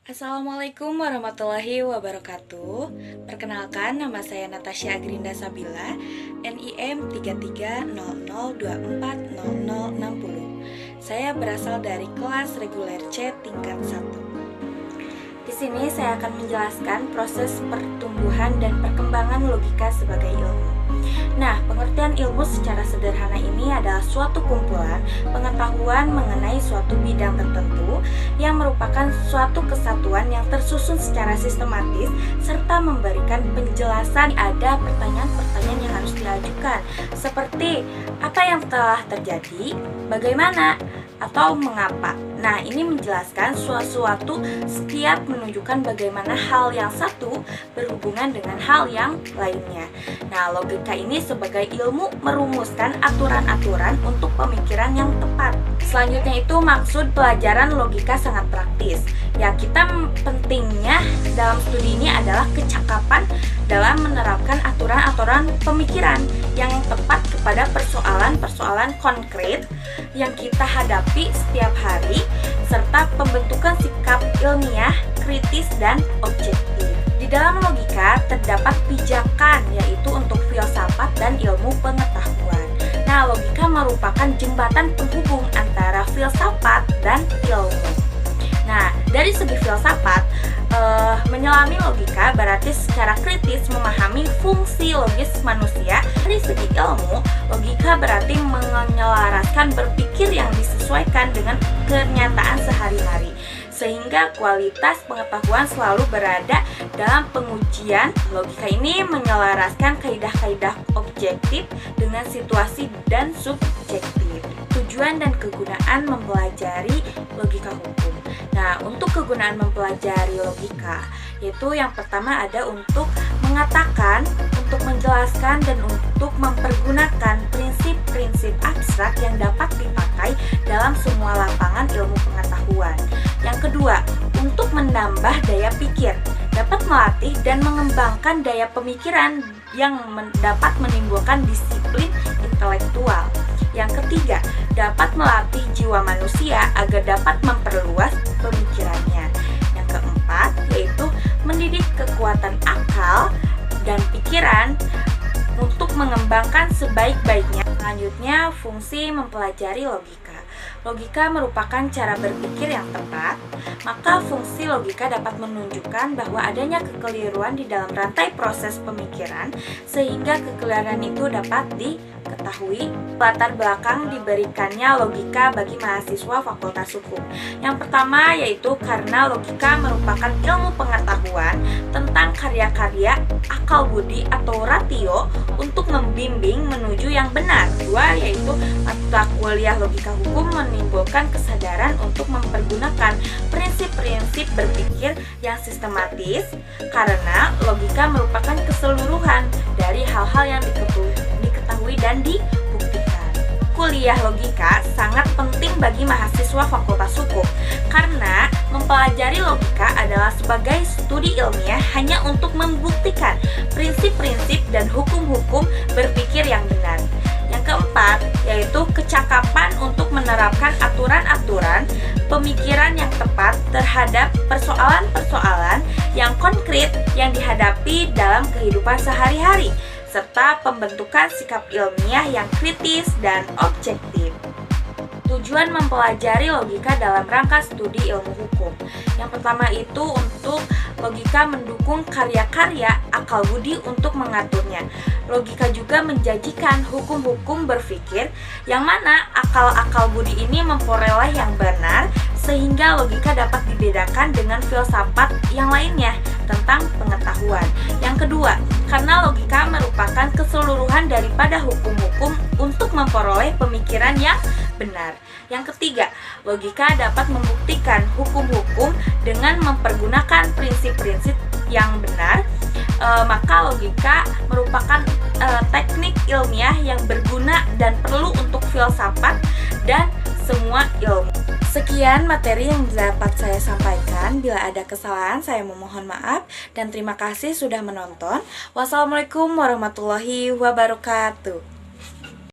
Assalamualaikum warahmatullahi wabarakatuh. Perkenalkan, nama saya Natasha Agrinda Sabila, NIM 3300240060. Saya berasal dari kelas reguler C tingkat 1. Di sini saya akan menjelaskan proses pertumbuhan dan perkembangan logika sebagai ilmu. Nah, pengertian ilmu secara sederhana ini adalah suatu kumpulan pengetahuan mengenai suatu bidang tertentu yang merupakan suatu kesatuan yang tersusun secara sistematis serta memberikan penjelasan. Ada pertanyaan-pertanyaan yang harus diajukan, seperti apa yang telah terjadi, bagaimana, atau mengapa. Nah, ini menjelaskan sesuatu setiap menunjukkan bagaimana hal yang satu berhubungan dengan hal yang lainnya. Nah, logika ini sebagai ilmu merumuskan aturan-aturan untuk pemikiran yang tepat. Selanjutnya itu maksud pelajaran logika sangat praktis. Ya, kita pentingnya dalam studi ini adalah kecakapan dalam menerapkan aturan-aturan pemikiran yang tepat kepada persoalan-persoalan konkret yang kita hadapi setiap hari, serta pembentukan sikap ilmiah, kritis, dan objektif. Di dalam logika terdapat pijakan, yaitu untuk filsafat dan ilmu pengetahuan. Nah, logika merupakan jembatan penghubung antara filsafat dan ilmu. Nah, dari segi filsafat, menyelami logika berarti secara kritis memahami fungsi logis manusia. Dari segi ilmu, logika berarti menyelaraskan berpikir yang disesuaikan dengan kenyataan sehari-hari, sehingga kualitas pengetahuan selalu berada dalam pengujian. Logika ini menyelaraskan kaidah-kaidah objektif dengan situasi dan subjektif. Tujuan dan kegunaan mempelajari logika hukum. Nah, untuk kegunaan mempelajari logika, yaitu yang pertama ada untuk mengatakan, untuk menjelaskan, dan untuk mempergunakan prinsip-prinsip abstrak yang dapat dipakai dalam semua lapangan ilmu pengetahuan. Yang kedua, untuk menambah daya pikir, dapat melatih dan mengembangkan daya pemikiran yang dapat menimbulkan disiplin intelektual. Yang ketiga, dapat melatih jiwa manusia agar dapat memperluas pemikirannya. Yang keempat, yaitu mendidik kekuatan akal dan pikiran untuk mengembangkan sebaik-baiknya. Selanjutnya, fungsi mempelajari logika. Logika merupakan cara berpikir yang tepat, maka fungsi logika dapat menunjukkan bahwa adanya kekeliruan di dalam rantai proses pemikiran, sehingga kekeliruan itu dapat diketahui. Latar belakang diberikannya logika bagi mahasiswa Fakultas Hukum. Yang pertama yaitu karena logika merupakan ilmu pengetahuan tentang karya-karya akal budi atau ratio untuk membimbing menuju yang benar. Dua, yaitu mata kuliah logika hukum menimbulkan kesadaran untuk mempergunakan prinsip-prinsip berpikir yang sistematis, karena logika merupakan keseluruhan dari hal-hal yang diketahui dan dibuktikan. Kuliah logika sangat penting bagi mahasiswa Fakultas Hukum karena mempelajari logika adalah sebagai studi ilmiah hanya untuk membuktikan prinsip-prinsip dan hukum-hukum berpikir yang benar. Yang keempat, yaitu kecakapan untuk menerapkan aturan-aturan pemikiran yang tepat terhadap persoalan-persoalan yang konkret yang dihadapi dalam kehidupan sehari-hari, serta pembentukan sikap ilmiah yang kritis dan objektif. Tujuan mempelajari logika dalam rangka studi ilmu hukum. Yang pertama itu untuk logika mendukung karya-karya akal budi untuk mengaturnya. Logika juga menjanjikan hukum-hukum berpikir yang mana akal-akal budi ini memperoleh yang benar, sehingga logika dapat dibedakan dengan filsafat yang lainnya tentang pengetahuan. Yang kedua, karena logika merupakan keseluruhan daripada hukum-hukum untuk memperoleh pemikiran yang benar. Yang ketiga, logika dapat membuktikan hukum-hukum dengan mempergunakan prinsip-prinsip yang benar. Maka logika merupakan teknik ilmiah yang berguna dan perlu untuk filsafat dan semua ilmu. Sekian materi yang dapat saya sampaikan. Bila ada kesalahan, saya memohon maaf dan terima kasih sudah menonton. Wassalamualaikum warahmatullahi wabarakatuh.